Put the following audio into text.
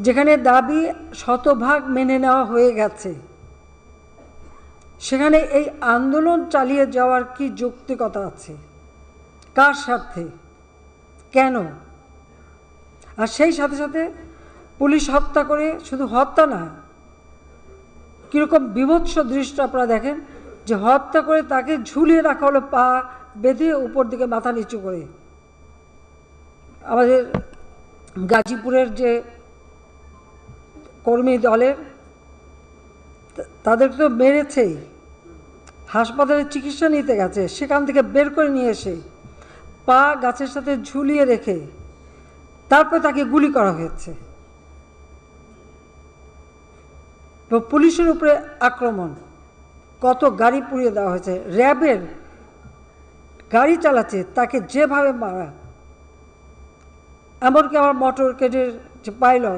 যেখানে দাবি শতভাগ মেনে নেওয়া হয়ে গেছে, সেখানে এই আন্দোলন চালিয়ে যাওয়ার কি যৌক্তিকতা আছে? কার স্বার্থে? কেন? আর সেই সাথে সাথে পুলিশ হত্যা করে, শুধু হত্যা না, কীরকম বিভৎস দৃশ্য আপনারা দেখেন, যে হত্যা করে তাকে ঝুলিয়ে রাখা হলো, পা বেঁধে উপর দিকে মাথা নিচু করে। আমাদের গাজীপুরের যে কর্মী দলের, তাদেরকে তো মেরেছেই, হাসপাতালে চিকিৎসা নিতে গেছে, সেখান থেকে বের করে নিয়ে এসে পা গাছের সাথে ঝুলিয়ে রেখে তারপর তাকে গুলি করা হয়েছে। পুলিশের উপরে আক্রমণ, কত গাড়ি পুড়িয়ে দেওয়া হয়েছে, র্যাবের গাড়ি চালাচ্ছে তাকে যেভাবে মারা, এমনকি আমার মোটর কেডের যে পাইলট